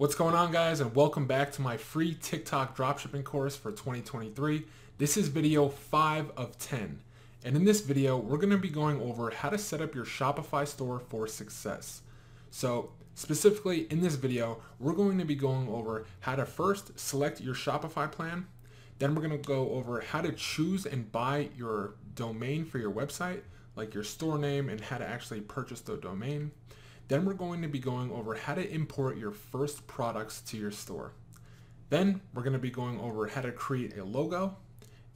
What's going on, guys, and welcome back to my free TikTok dropshipping course for 2023. This is video 5 of 10. And in this video, we're going to be going over how to set up your Shopify store for success. So specifically in this video, we're going to be going over how to first select your Shopify plan. Then we're going to go over how to choose and buy your domain for your website, like your store name and how to actually purchase the domain. Then we're going to be going over how to import your first products to your store. Then we're going to be going over how to create a logo.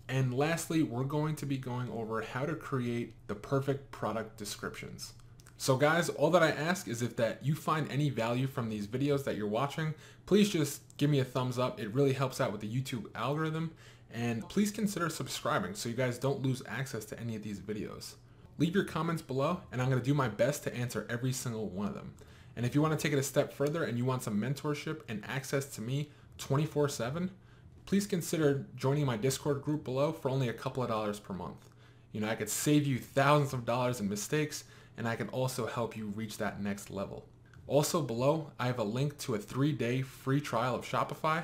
And lastly, we're going to be going over how to create the perfect product descriptions. So guys, all that I ask is if that you find any value from these videos that you're watching, please just give me a thumbs up. It really helps out with the YouTube algorithm. And please consider subscribing so you guys don't lose access to any of these videos. Leave your comments below and I'm going to do my best to answer every single one of them. And if you want to take it a step further and you want some mentorship and access to me 24/7, please consider joining my Discord group below for only a couple of dollars per month. You know, I could save you thousands of dollars in mistakes and I can also help you reach that next level. Also below, I have a link to a 3-day free trial of Shopify,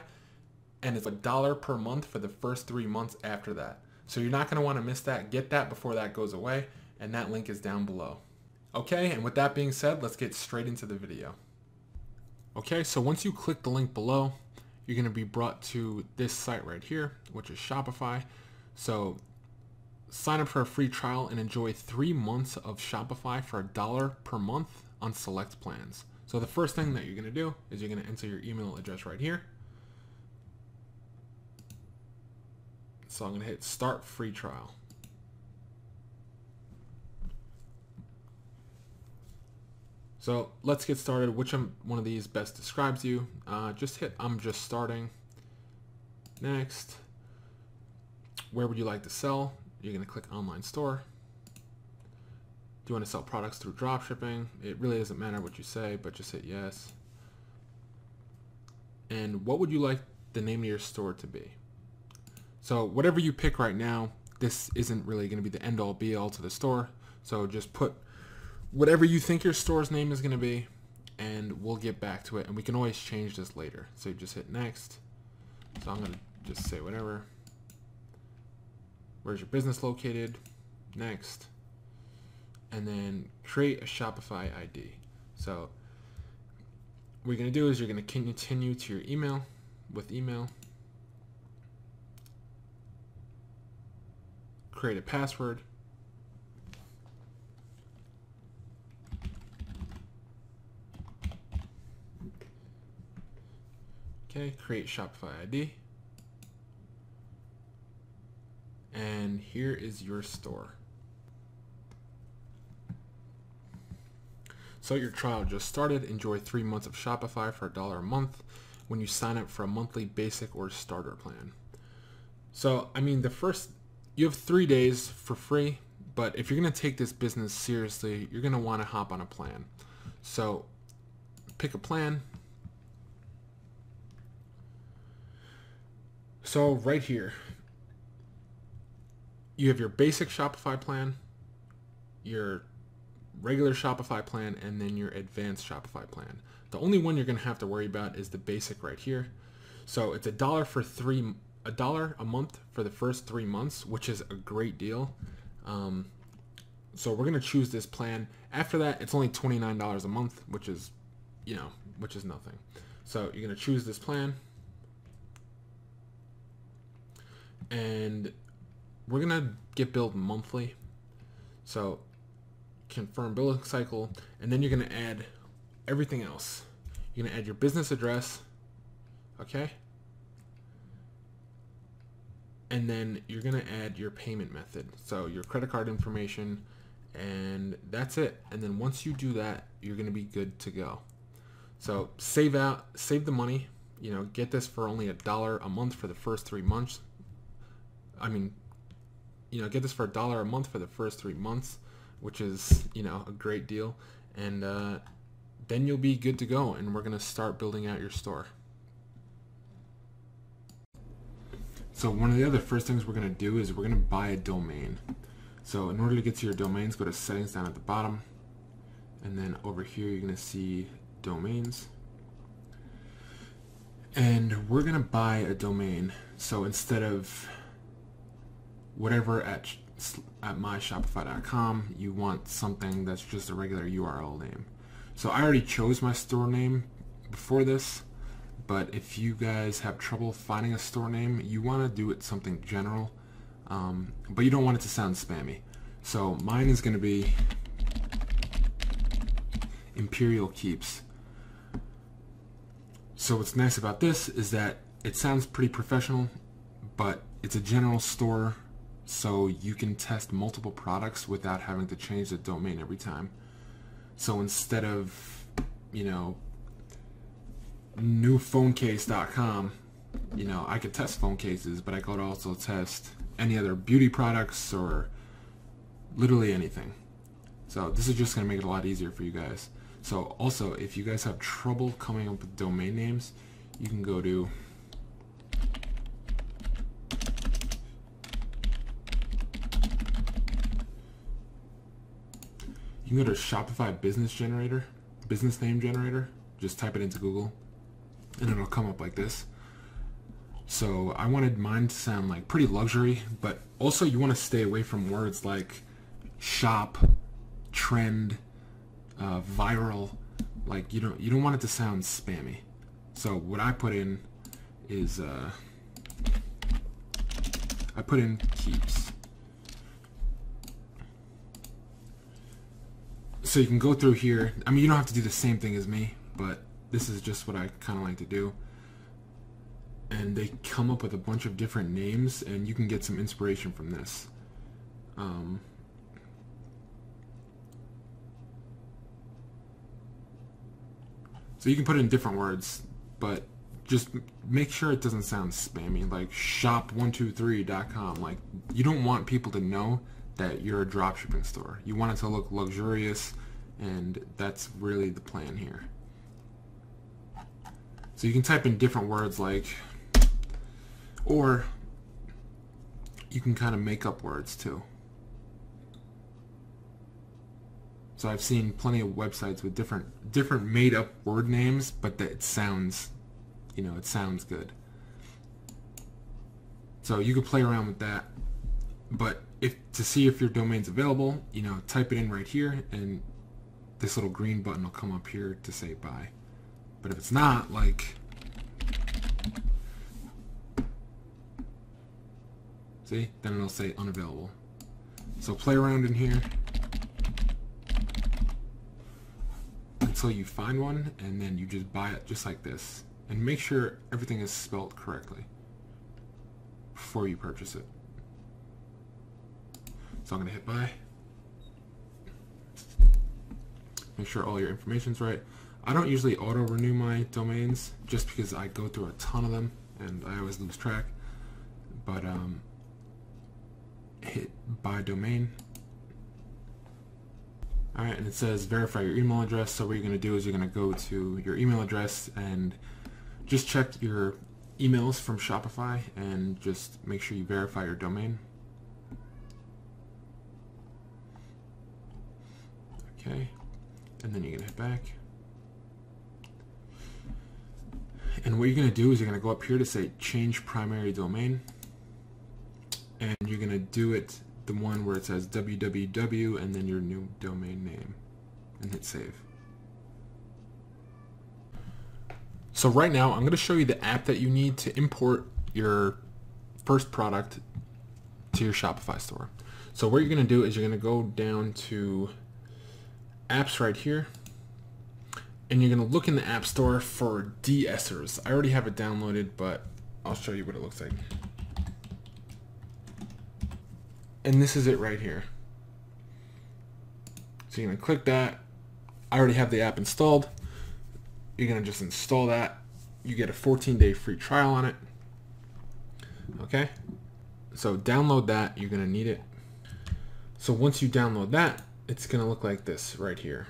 and it's $1 per month for the first 3 months after that. So you're not going to want to miss that. Get that before that goes away. And that link is down below. Okay, and with that being said, let's get straight into the video. Okay, so once you click the link below, you're going to be brought to this site right here, which is Shopify. So sign up for a free trial and enjoy 3 months of Shopify for $1 per month on select plans. So the first thing that you're going to do is you're going to enter your email address right here. So I'm going to hit start free trial. So let's get started. Which one of these best describes you? Just hit I'm just starting. Next. Where would you like to sell? You're going to click online store. Do you want to sell products through dropshipping? It really doesn't matter what you say, but just hit yes. And what would you like the name of your store to be? So whatever you pick right now, this isn't really going to be the end all be all to the store. So just put whatever you think your store's name is going to be, and we'll get back to it, and we can always change this later. So you just hit next. So I'm going to just say whatever. Where's your business located? Next. And then create a Shopify ID. So what you're going to do is you're going to continue to your email with email. Create a password. Okay, create Shopify ID. And here is your store. So your trial just started. Enjoy 3 months of Shopify for $1 a month when you sign up for a monthly basic or starter plan. So, I mean, you have 3 days for free, but if you're going to take this business seriously, you're going to want to hop on a plan. So pick a plan. So right here, you have your basic Shopify plan, your regular Shopify plan, and then your advanced Shopify plan. The only one you're going to have to worry about is the basic right here. So it's $1 a month for the first 3 months, which is a great deal. So we're going to choose this plan. After that, it's only $29 a month, which is nothing. So you're going to choose this plan. And we're going to get billed monthly. So confirm billing cycle. And then you're going to add everything else. You're going to add your business address. Okay. And then you're going to add your payment method. So your credit card information. And that's it. And then once you do that, you're going to be good to go. So save the money. You know, get this for only $1 a month for the first 3 months. I mean, you know, get this for $1 a month for the first 3 months, which is, you know, a great deal. And then you'll be good to go. And we're going to start building out your store. So one of the other first things we're going to do is we're going to buy a domain. So in order to get to your domains, go to settings down at the bottom. And then over here, you're going to see domains. And we're gonna buy a domain. So instead of whatever at myshopify.com, you want something that's just a regular URL name. So I already chose my store name before this, but if you guys have trouble finding a store name, you want to do it something general, but you don't want it to sound spammy. So mine is going to be Imperial Keeps. So what's nice about this is that it sounds pretty professional, but it's a general store, so you can test multiple products without having to change the domain every time. So instead of, you know, newphonecase.com, you know, I could test phone cases, but I could also test any other beauty products or literally anything. So this is just going to make it a lot easier for you guys. So also, if you guys have trouble coming up with domain names, you can go to Shopify business name generator. Just type it into Google and it'll come up like this. So I wanted mine to sound like pretty luxury, but also you want to stay away from words like shop, trend, viral. Like you don't want it to sound spammy. So what I put in is I put in Keeps. So you can go through here. I mean, you don't have to do the same thing as me, but this is just what I kind of like to do. And they come up with a bunch of different names, and you can get some inspiration from this. So you can put it in different words, but just make sure it doesn't sound spammy, like shop123.com. Like, you don't want people to know that you're a dropshipping store. You want it to look luxurious, and that's really the plan here. So you can type in different words like, or you can kind of make up words too. So I've seen plenty of websites with different made up word names, but that it sounds, you know, it sounds good. So you can play around with that. But to see if your domain's available, you know, type it in right here, and this little green button will come up here to say buy. But if it's not, like, see, then it'll say unavailable. So play around in here until you find one, and then you just buy it just like this. And make sure everything is spelled correctly before you purchase it. So I'm going to hit buy. Make sure all your information's right. I don't usually auto-renew my domains just because I go through a ton of them and I always lose track. But hit buy domain. Alright, and it says verify your email address. So what you're going to do is you're going to go to your email address and just check your emails from Shopify and just make sure you verify your domain. Okay, and then you're going to hit back. And what you're going to do is you're going to go up here to say change primary domain. And you're going to do it the one where it says www and then your new domain name. And hit save. So right now I'm going to show you the app that you need to import your first product to your Shopify store. So what you're going to do is you're going to go down to apps right here, and you're going to look in the App Store for de-essers. I already have it downloaded, but I'll show you what it looks like. And this is it right here. So you're going to click that. I already have the app installed. You're going to just install that. You get a 14-day free trial on it. Okay? So download that. You're going to need it. So once you download that, it's going to look like this right here.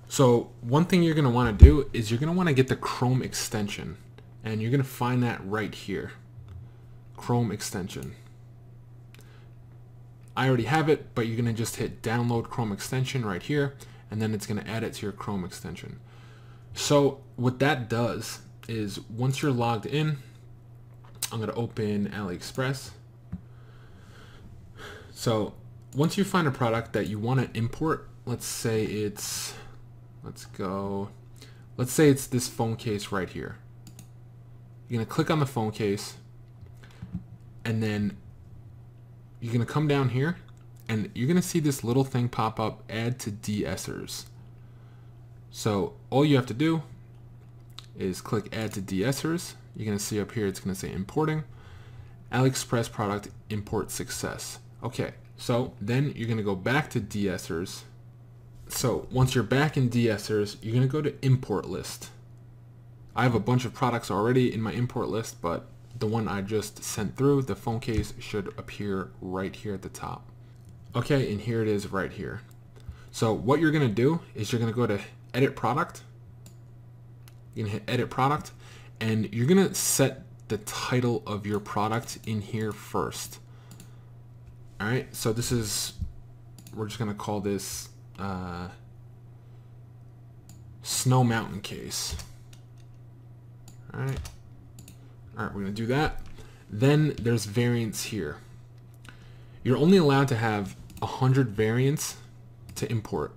So one thing you're going to want to do is you're going to want to get the Chrome extension, and you're going to find that right here. Chrome extension. I already have it, but you're going to just hit download Chrome extension right here, and then it's going to add it to your Chrome extension. So what that does is once you're logged in, I'm going to open AliExpress. So once you find a product that you want to import, let's say it's this phone case right here. You're going to click on the phone case, and then you're going to come down here, and you're going to see this little thing pop up, add to de-essers. So all you have to do is click add to de-essers. You're going to see up here it's going to say importing. AliExpress product import success. Okay, so then you're going to go back to de-essers. So once you're back in de-essers, you're going to go to import list. I have a bunch of products already in my import list, but the one I just sent through, the phone case, should appear right here at the top. Okay, and here it is right here. So what you're going to do is you're going to go to edit product. You're going to hit edit product, and you're going to set the title of your product in here first. All right, so this is, we're just going to call this Snow Mountain case. All right, we're going to do that. Then there's variants here. You're only allowed to have 100 variants to import.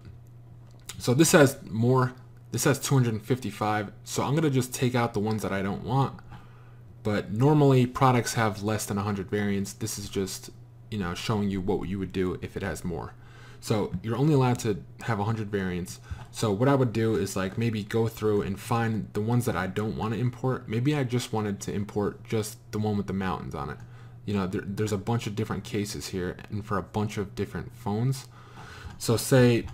So this has more. This has 255. So I'm going to just take out the ones that I don't want. But normally products have less than 100 variants. This is just, you know, showing you what you would do if it has more. So you're only allowed to have 100 variants. So what I would do is like maybe go through and find the ones that I don't want to import. Maybe I just wanted to import just the one with the mountains on it. You know, there's a bunch of different cases here and for a bunch of different phones. So say,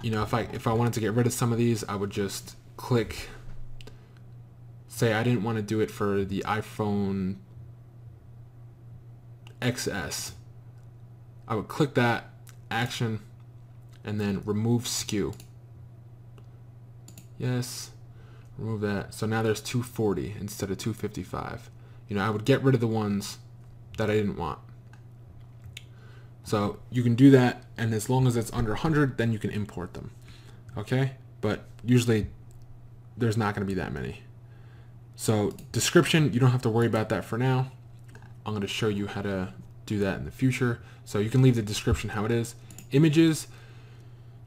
you know, if I wanted to get rid of some of these, I would just click, say I didn't want to do it for the iPhone XS. I would click that, action, and then remove SKU. Yes, remove that. So now there's 240 instead of 255. You know, I would get rid of the ones that I didn't want. So you can do that, and as long as it's under 100, then you can import them. Okay? But usually there's not going to be that many. So description, you don't have to worry about that for now. I'm going to show you how to do that in the future. So you can leave the description how it is. Images,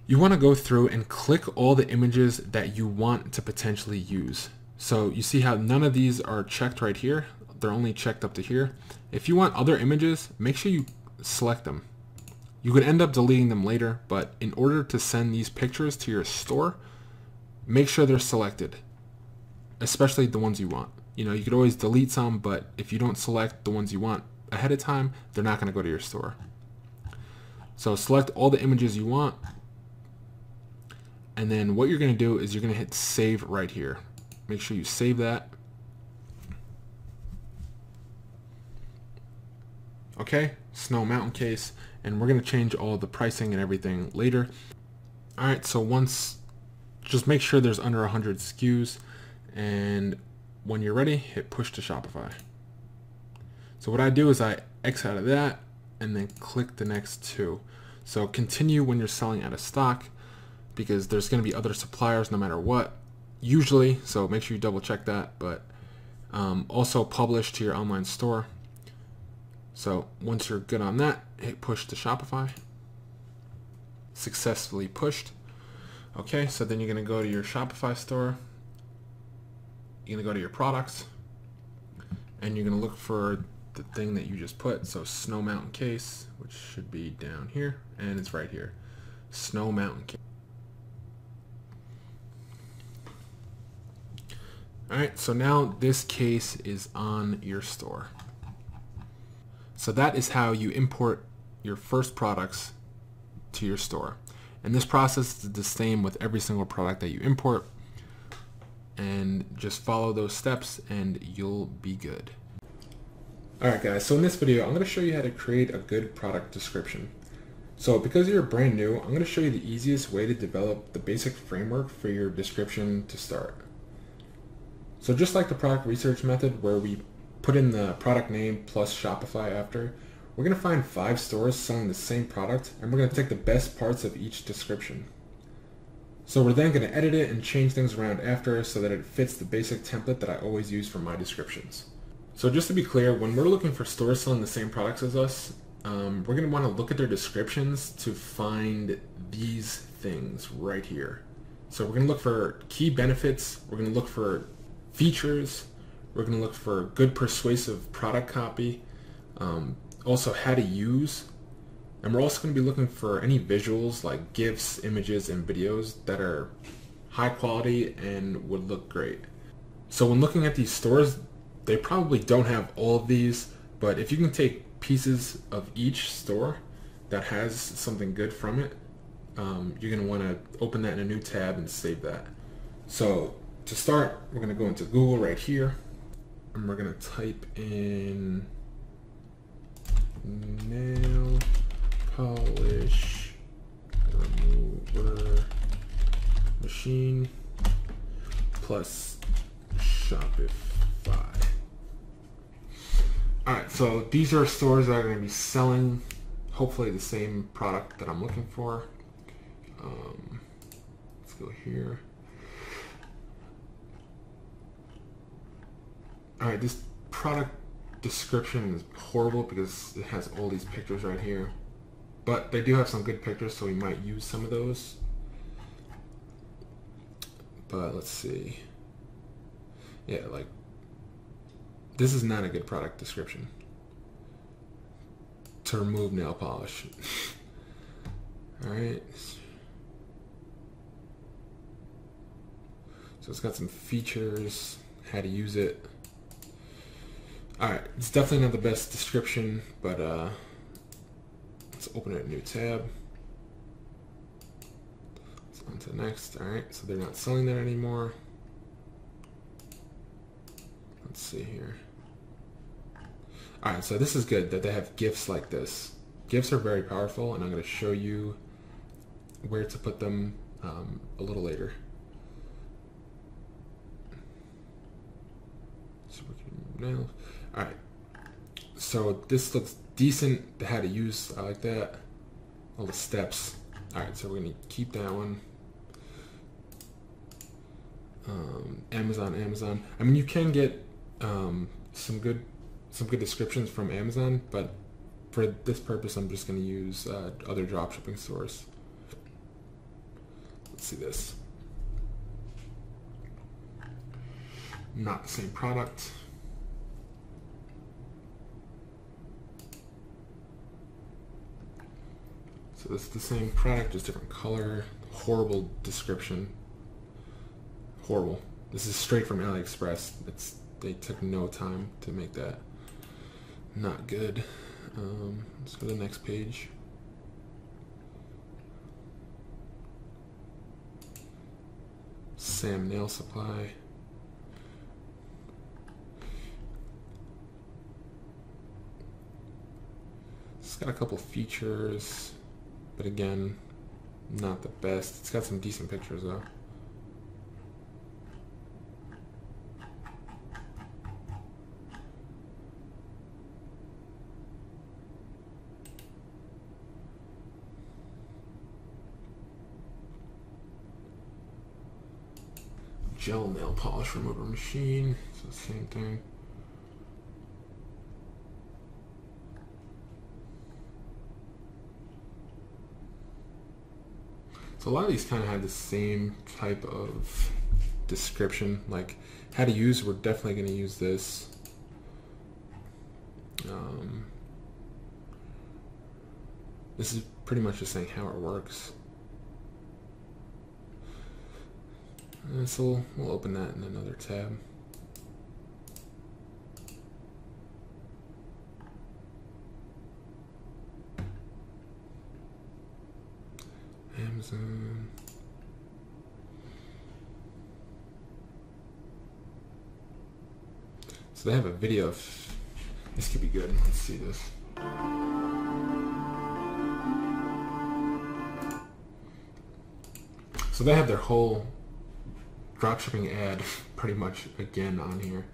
you want to go through and click all the images that you want to potentially use. So you see how none of these are checked right here. They're only checked up to here. If you want other images, make sure you select them. You could end up deleting them later, but in order to send these pictures to your store, make sure they're selected, especially the ones you want. You know, you could always delete some, but if you don't select the ones you want ahead of time, they're not going to go to your store. So select all the images you want, and then what you're going to do is you're going to hit save right here. Make sure you save that. Okay, Snow Mountain case, and we're going to change all the pricing and everything later. All right, so once, just make sure there's under 100 SKUs, and when you're ready, hit push to Shopify. So what I do is I X out of that and then click the next two. So continue when you're selling out of stock, because there's going to be other suppliers no matter what, usually, so make sure you double check that. But also publish to your online store. So once you're good on that, hit push to Shopify. Successfully pushed. Okay, so then you're going to go to your Shopify store. You're going to go to your products, and you're going to look for the thing that you just put. So Snow Mountain case, which should be down here, and it's right here. Snow Mountain case. Alright, so now this case is on your store. So that is how you import your first products to your store. And this process is the same with every single product that you import. And just follow those steps and you'll be good. Alright guys, so in this video I'm going to show you how to create a good product description. So because you're brand new, I'm going to show you the easiest way to develop the basic framework for your description to start. So just like the product research method where we put in the product name plus Shopify after, we're going to find 5 stores selling the same product, and we're going to take the best parts of each description. So we're then going to edit it and change things around after so that it fits the basic template that I always use for my descriptions. So just to be clear, when we're looking for stores selling the same products as us, we're going to want to look at their descriptions to find these things right here. So we're going to look for key benefits, we're going to look for features, we're going to look for good persuasive product copy, also how to use, and we're also going to be looking for any visuals like GIFs, images, and videos that are high quality and would look great. So when looking at these stores, they probably don't have all of these, but if you can take pieces of each store that has something good from it, you're going to want to open that in a new tab and save that. So to start, we're going to go into Google right here, and we're going to type in nail polish remover machine plus Shopify. Alright, so these are stores that are going to be selling hopefully the same product that I'm looking for. Let's go here. Alright, this product description is horrible because it has all these pictures right here. But they do have some good pictures, so we might use some of those. But let's see. Yeah, like, this is not a good product description. To remove nail polish. Alright. So it's got some features, how to use it. Alright, it's definitely not the best description, but let's open it in a new tab. Let's on to the next. Alright, so they're not selling that anymore. Let's see here. Alright, so this is good that they have GIFs like this. GIFs are very powerful, and I'm going to show you where to put them a little later. Alright, so this looks decent. How to use, I like that. All the steps. Alright, so we're going to keep that one. Amazon. I mean, you can get some good descriptions from Amazon, but for this purpose, I'm just going to use other dropshipping stores. Let's see this. Not the same product. So this is the same product, just different color. Horrible description. Horrible. This is straight from AliExpress. They took no time to make that. Not good. Let's go to the next page. Sam Nail Supply. It's got a couple features, but again, not the best. It's got some decent pictures though. Gel nail polish remover machine. It's the same thing. So a lot of these kind of have the same type of description, like how to use. We're definitely going to use this. This is pretty much just saying how it works. So we'll open that in another tab. Amazon. So they have a video of this. Could be good. Let's see this. So they have their whole dropshipping ad pretty much again on here.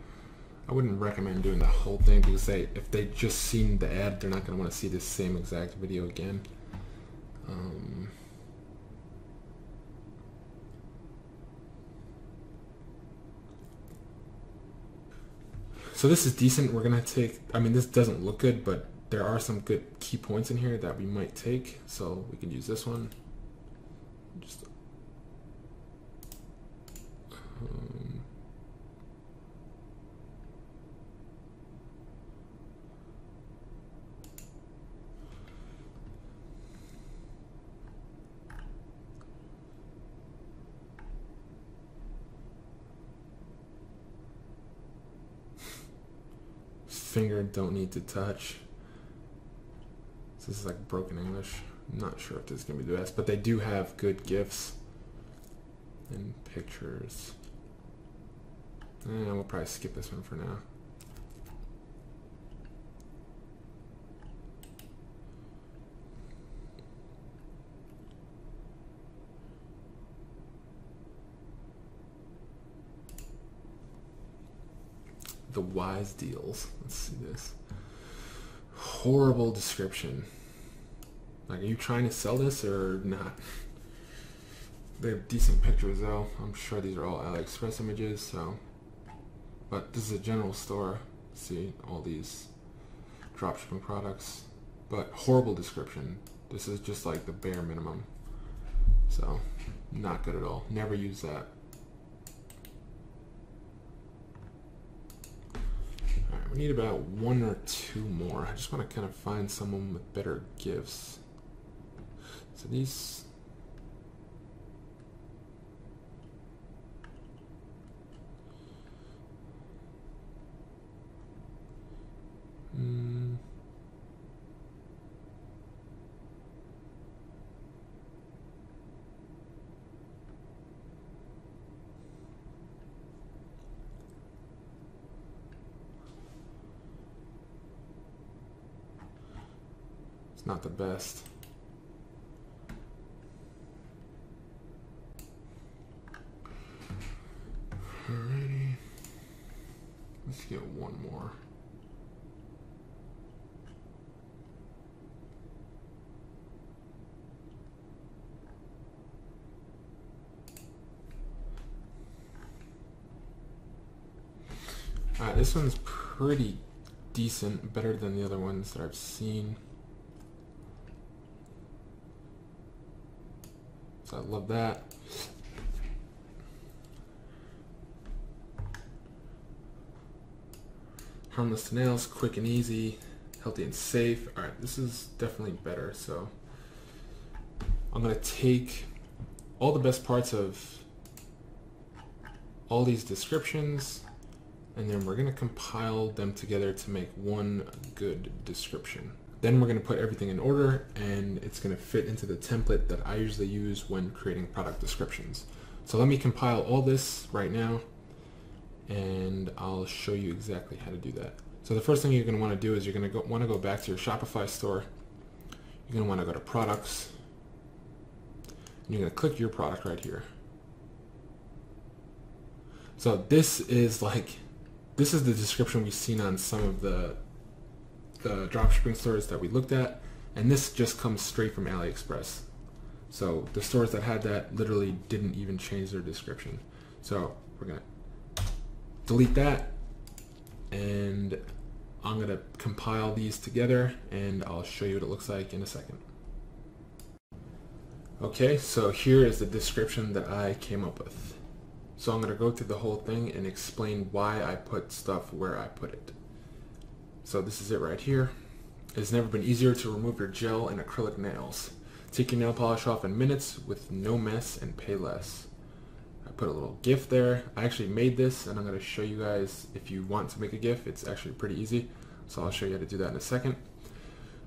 I wouldn't recommend doing the whole thing because if they just seen the ad, they're not going to want to see the same exact video again. So this is decent. We're gonna take, I mean, this doesn't look good, but there are some good key points in here that we might take. So we can use this one. Just finger don't need to touch. This is like broken English. I'm not sure if this is gonna be the best, but they do have good GIFs and pictures. And we'll probably skip this one for now. The Wise Deals. Let's see this. Horrible description. Like, are you trying to sell this or not? They have decent pictures though. I'm sure these are all AliExpress images, so. But this is a general store. See all these dropshipping products. But horrible description. This is just like the bare minimum. So, not good at all. Never use that. We need about one or two more. I just want to kind of find someone with better gifts. So these... It's not the best. Alrighty. Let's get one more. Alright, this one's pretty decent, better than the other ones that I've seen. So I love that. Harmless to nails, quick and easy, healthy and safe. All right, this is definitely better. So I'm gonna take all the best parts of all these descriptions, and then we're gonna compile them together to make one good description. Then we're going to put everything in order, and it's going to fit into the template that I usually use when creating product descriptions. So let me compile all this right now, and I'll show you exactly how to do that. So the first thing you're going to want to do is you're going to want to go back to your Shopify store. You're going to want to go to products, and you're going to click your product right here. So this is the description we've seen on some of the dropshipping stores that we looked at, and this just comes straight from AliExpress. So the stores that had that literally didn't even change their description. So we're gonna delete that, and I'm gonna compile these together, and I'll show you what it looks like in a second. Okay, so here is the description that I came up with. So I'm gonna go through the whole thing and explain why I put stuff where I put it. So this is it right here. It's never been easier to remove your gel and acrylic nails. Take your nail polish off in minutes with no mess and pay less. I put a little GIF there. I actually made this, and I'm going to show you guys if you want to make a GIF. It's actually pretty easy. So I'll show you how to do that in a second.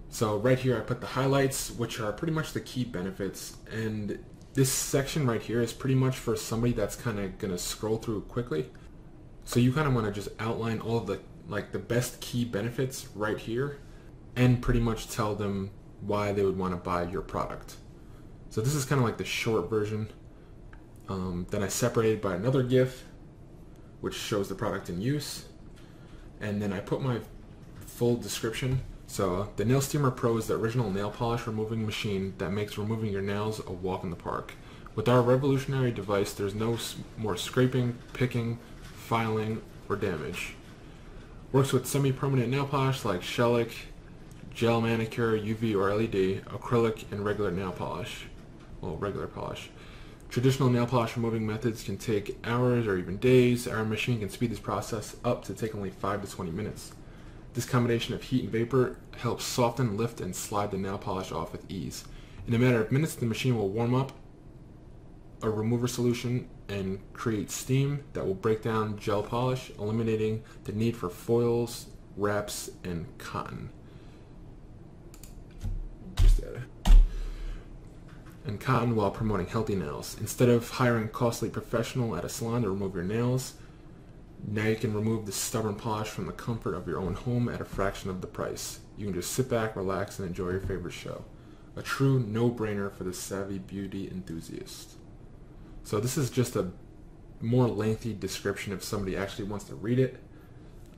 So right here I put the highlights, which are pretty much the key benefits. And this section right here is pretty much for somebody that's kind of going to scroll through quickly. So you kind of want to just outline all of the best key benefits right here, and pretty much tell them why they would want to buy your product. So this is kind of like the short version. Then I separated by another GIF, which shows the product in use. And then I put my full description. So the Nail Steamer Pro is the original nail polish removing machine that makes removing your nails a walk in the park. With our revolutionary device, there's no more scraping, picking, filing, or damage. Works with semi-permanent nail polish like shellac, gel manicure, UV or LED, acrylic, and regular nail polish. Well, regular polish. Traditional nail polish removing methods can take hours or even days. Our machine can speed this process up to take only 5 to 20 minutes. This combination of heat and vapor helps soften, lift, and slide the nail polish off with ease. In a matter of minutes, the machine will warm up a remover solution and create steam that will break down gel polish, eliminating the need for foils, wraps, and cotton. While promoting healthy nails. Instead of hiring a costly professional at a salon to remove your nails, now you can remove the stubborn polish from the comfort of your own home at a fraction of the price. You can just sit back, relax, and enjoy your favorite show. A true no-brainer for the savvy beauty enthusiast. So this is just a more lengthy description if somebody actually wants to read it.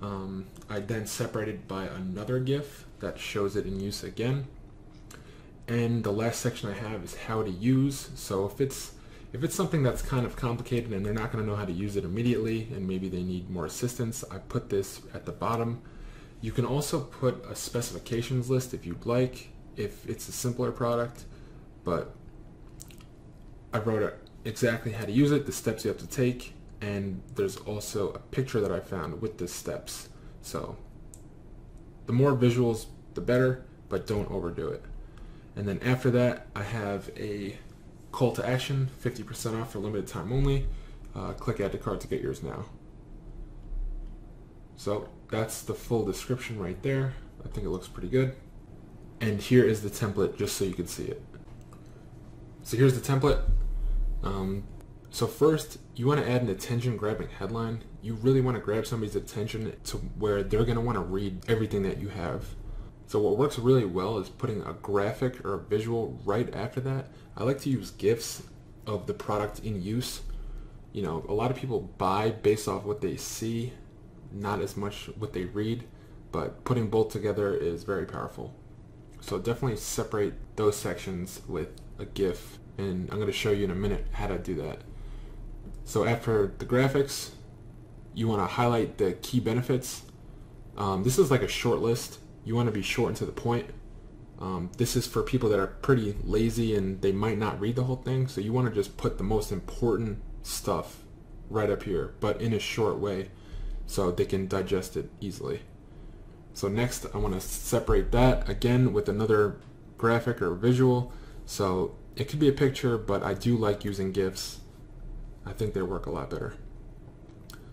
I then separated by another GIF that shows it in use again. And the last section I have is how to use. So if it's something that's kind of complicated and they're not going to know how to use it immediately and maybe they need more assistance, I put this at the bottom. You can also put a specifications list if you'd like, if it's a simpler product, but I wrote exactly how to use it, the steps you have to take, and there's also a picture that I found with the steps. So the more visuals, the better, but don't overdo it. And then after that, I have a call to action, 50% off for limited time only. Click add to cart to get yours now. So that's the full description right there. I think it looks pretty good. And here is the template just so you can see it. So here's the template. So first, you want to add an attention-grabbing headline. You really want to grab somebody's attention to where they're going to want to read everything that you have. So what works really well is putting a graphic or a visual right after that. I like to use GIFs of the product in use. You know, a lot of people buy based off what they see, not as much what they read, but putting both together is very powerful. So definitely separate those sections with a GIF, and I'm going to show you in a minute how to do that. So after the graphics, you want to highlight the key benefits. This is like a short list. You want to be short and to the point. This is for people that are pretty lazy and they might not read the whole thing, so you want to just put the most important stuff right up here, but in a short way so they can digest it easily. So next I want to separate that again with another graphic or visual. So it could be a picture, but I do like using GIFs. I think they work a lot better.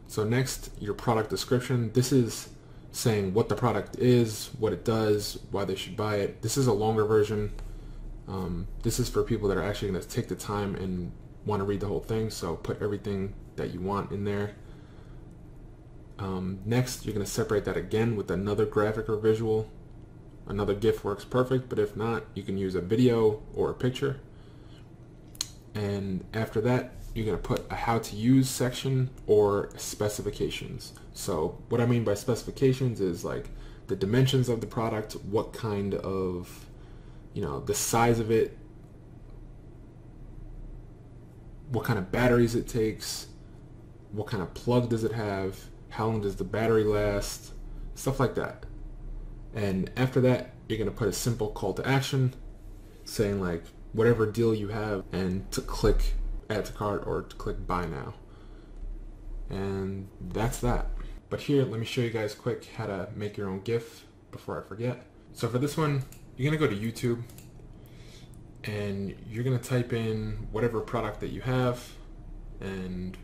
So next, your product description. This is saying what the product is, what it does, why they should buy it. This is a longer version. This is for people that are actually going to take the time and want to read the whole thing, so put everything that you want in there. Next, you're going to separate that again with another graphic or visual. Another GIF works perfect, but if not, you can use a video or a picture. And after that, you're going to put a how to use section or specifications. So what I mean by specifications is like the dimensions of the product, what kind of, the size of it, what kind of batteries it takes, what kind of plug does it have, how long does the battery last, stuff like that. And after that, you're going to put a simple call to action saying like whatever deal you have and to click add to cart or to click buy now. And that's that. But here, let me show you guys quick how to make your own GIF before I forget. So for this one, you're going to go to YouTube and you're going to type in whatever product that you have, and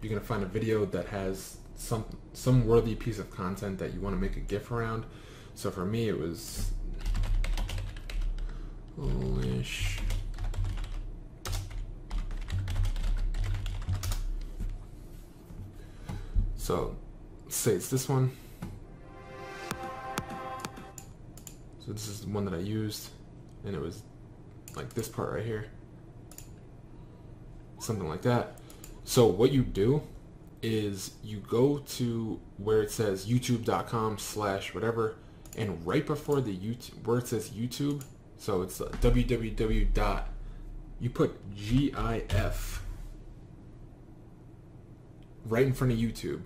you're going to find a video that has some worthy piece of content that you want to make a GIF around. So for me, it was Polish So let's say it's this one. So this is the one that I used, and it was like this part right here, something like that. So what you do is you go to where it says youtube.com/whatever, and right before the YouTube, where it says YouTube, so it's www. You put GIF right in front of YouTube,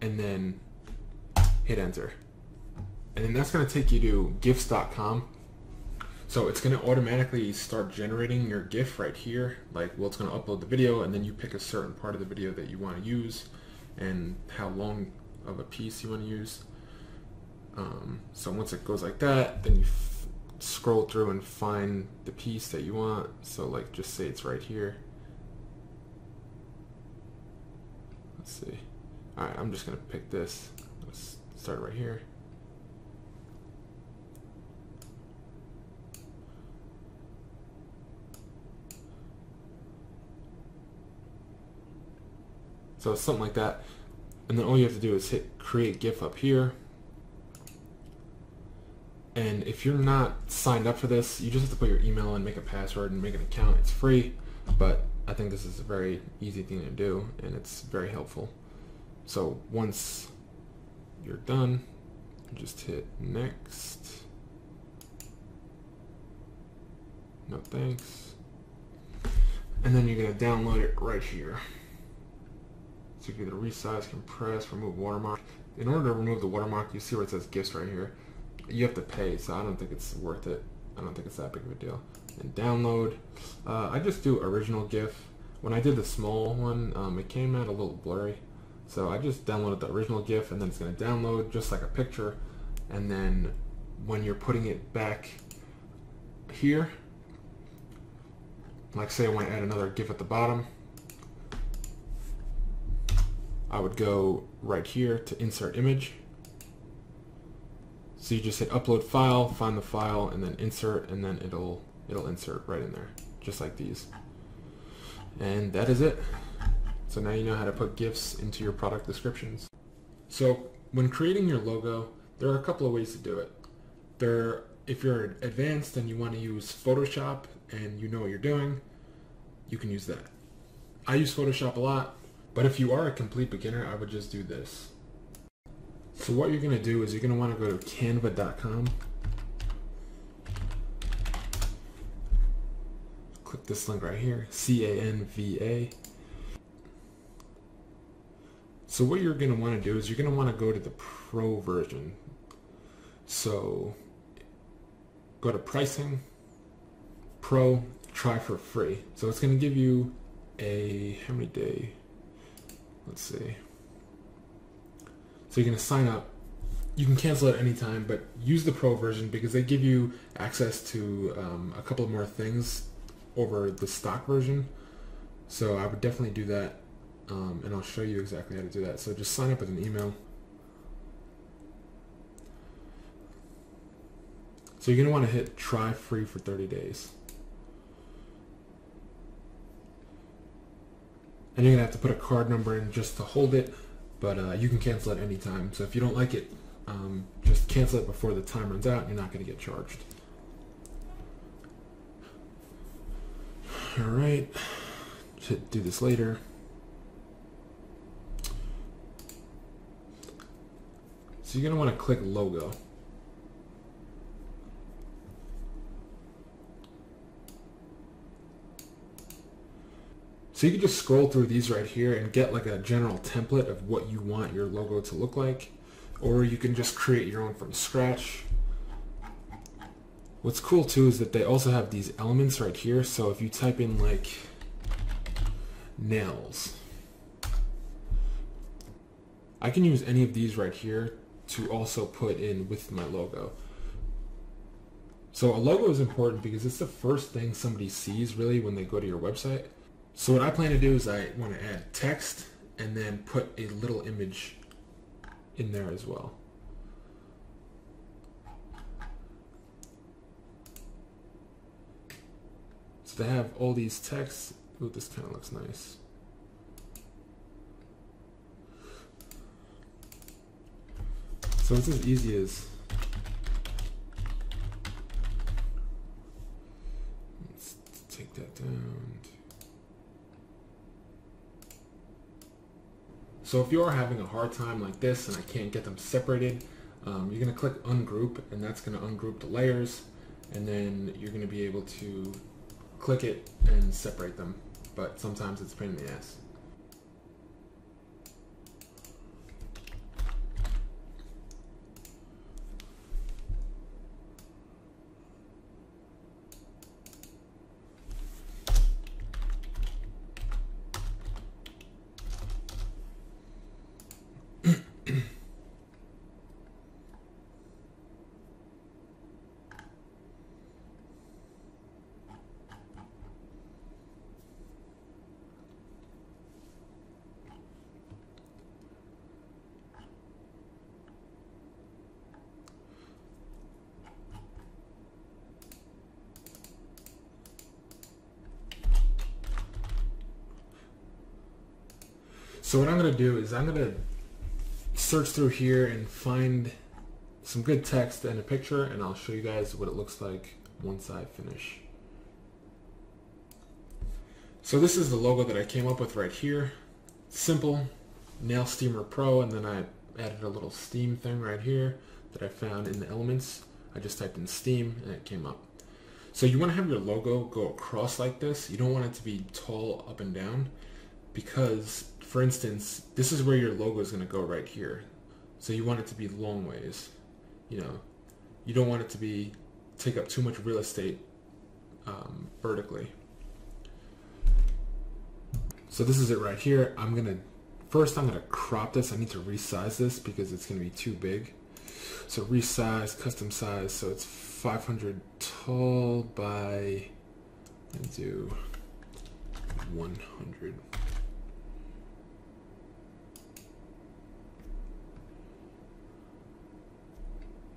and then hit enter. And then that's going to take you to gifs.com. So it's going to automatically start generating your GIF right here. Like, well, it's going to upload the video, and then you pick a certain part of the video that you want to use and how long of a piece you want to use. So once it goes like that, then you scroll through and find the piece that you want. So like, just say it's right here. Let's see. All right, I'm just going to pick this. Let's start right here. So it's something like that. And then all you have to do is hit create GIF up here. And if you're not signed up for this, you just have to put your email and make a password and make an account. It's free, but I think this is a very easy thing to do, and it's very helpful. So once you're done, just hit next. No thanks. And then you're going to download it right here. So you can either resize, compress, remove watermark. In order to remove the watermark, you see where it says GIFs right here. You have to pay, so I don't think it's worth it. I don't think it's that big of a deal. And download. I just do original GIF. When I did the small one, it came out a little blurry. So I just downloaded the original GIF, and then it's going to download just like a picture. And then when you're putting it back here, like say I want to add another GIF at the bottom, I would go right here to insert image. So you just hit upload file, find the file, and then insert, and then it'll insert right in there, just like these. And that is it. So now you know how to put GIFs into your product descriptions. So when creating your logo, there are a couple of ways to do it. If you're advanced and you want to use Photoshop and you know what you're doing, you can use that. I use Photoshop a lot. But if you are a complete beginner, I would just do this. So what you're going to do is you're going to want to go to canva.com. Click this link right here, CANVA. So what you're going to want to do is you're going to want to go to the Pro version. So go to pricing, Pro, try for free. So it's going to give you a, how many day? Let's see. So you're going to sign up. You can cancel at any time, but use the Pro version because they give you access to a couple of more things over the stock version. So I would definitely do that, and I'll show you exactly how to do that. So just sign up with an email. So you're going to want to hit try free for 30 days. And you're going to have to put a card number in just to hold it, but you can cancel at any time. So if you don't like it, just cancel it before the time runs out and you're not going to get charged. Alright, should do this later. So you're going to want to click logo. So you can just scroll through these right here and get like a general template of what you want your logo to look like, or you can just create your own from scratch. What's cool too is that they also have these elements right here. So if you type in like nails, I can use any of these right here to also put in with my logo. So a logo is important because it's the first thing somebody sees really when they go to your website. So what I plan to do is I want to add text and then put a little image in there as well. So they have all these texts. Ooh, this kind of looks nice. So it's as easy as, let's take that down. So if you're having a hard time like this and I can't get them separated, you're going to click ungroup, and that's going to ungroup the layers, and then you're going to be able to click it and separate them, but sometimes it's a pain in the ass. So what I'm going to do is I'm going to search through here and find some good text and a picture, and I'll show you guys what it looks like once I finish. So this is the logo that I came up with right here. Simple, Nail Steamer Pro, and then I added a little steam thing right here that I found in the elements. I just typed in steam and it came up. So you want to have your logo go across like this. You don't want it to be tall up and down, because for instance, this is where your logo is going to go right here. So you want it to be long ways. You know, you don't want it to take up too much real estate vertically. So this is it right here. First I'm gonna crop this. I need to resize this because it's gonna be too big. So resize, custom size. So it's 500 tall by, let's do 100.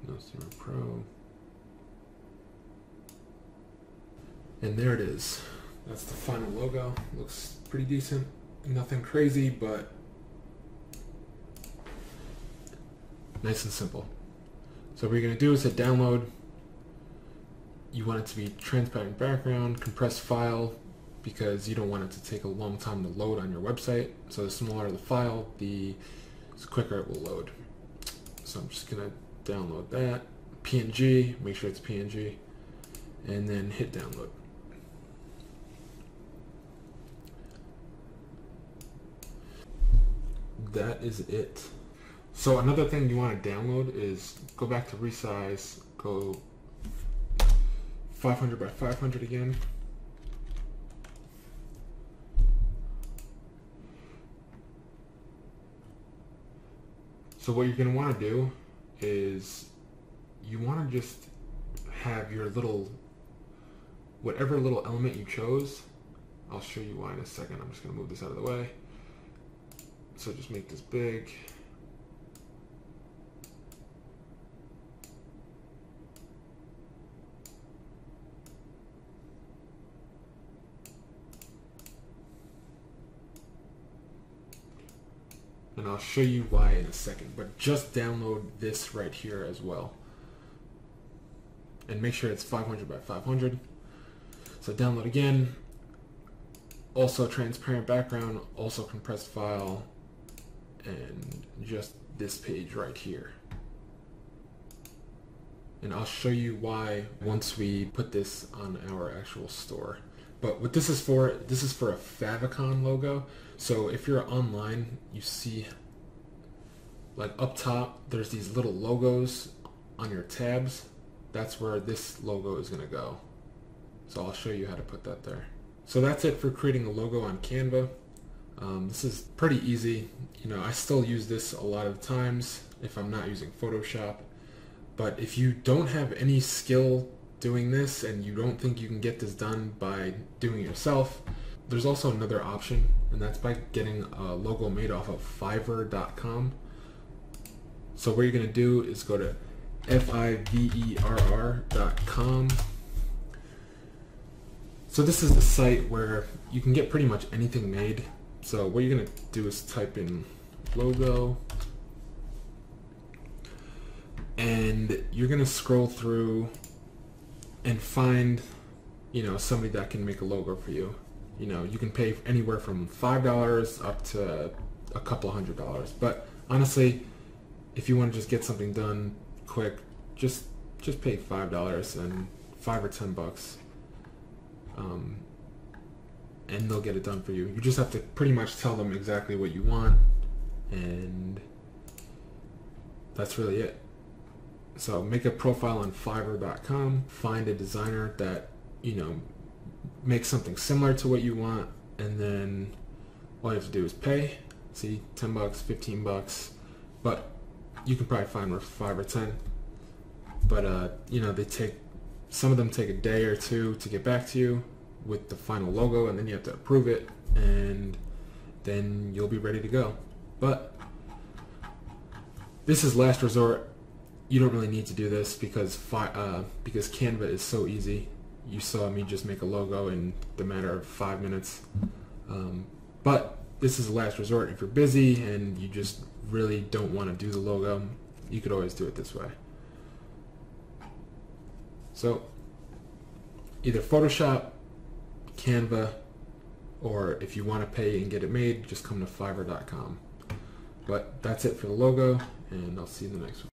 Nail Steamer Pro. And there it is. That's the final logo. Looks pretty decent. Nothing crazy, but nice and simple. So what you're going to do is hit download. You want it to be transparent background, compressed file, because you don't want it to take a long time to load on your website. So the smaller the file, the quicker it will load. So I'm just going to download that. PNG, make sure it's PNG, and then hit download. That is it. So another thing you want to download is go back to resize, go 500 by 500 again. So what you're going to want to do is you want to just have your little, whatever little element you chose. I'll show you why in a second. I'm just going to move this out of the way. So just make this big. And I'll show you why in a second, but just download this right here as well. And make sure it's 500 by 500. So download again. Also transparent background, also compressed file, and just this page right here. And I'll show you why once we put this on our actual store. But what this is for a favicon logo. So if you're online, you see like up top, there's these little logos on your tabs. That's where this logo is gonna go. So I'll show you how to put that there. So that's it for creating a logo on Canva. This is pretty easy. You know, I still use this a lot of times if I'm not using Photoshop. But if you don't have any skill doing this and you don't think you can get this done by doing it yourself, there's also another option, and that's by getting a logo made off of Fiverr.com. So what you're going to do is go to Fiverr.com. So this is the site where you can get pretty much anything made. So what you're going to do is type in logo, and you're going to scroll through and find, you know, somebody that can make a logo for you. You know, you can pay anywhere from $5 up to a couple $100. But honestly, if you want to just get something done quick, just pay $5 and $5 or $10. And they'll get it done for you. You just have to pretty much tell them exactly what you want, and that's really it. So make a profile on Fiverr.com, find a designer that, you know, makes something similar to what you want, and then all you have to do is pay. See, $10, $15, but you can probably find one for $5 or $10. But you know, some of them take a day or two to get back to you with the final logo, and then you have to approve it, and then you'll be ready to go. But this is last resort. You don't really need to do this because Canva is so easy. You saw me just make a logo in the matter of 5 minutes. But this is the last resort. If you're busy and you just really don't want to do the logo, you could always do it this way. So either Photoshop, Canva, or if you want to pay and get it made, just come to Fiverr.com. But that's it for the logo, and I'll see you in the next one.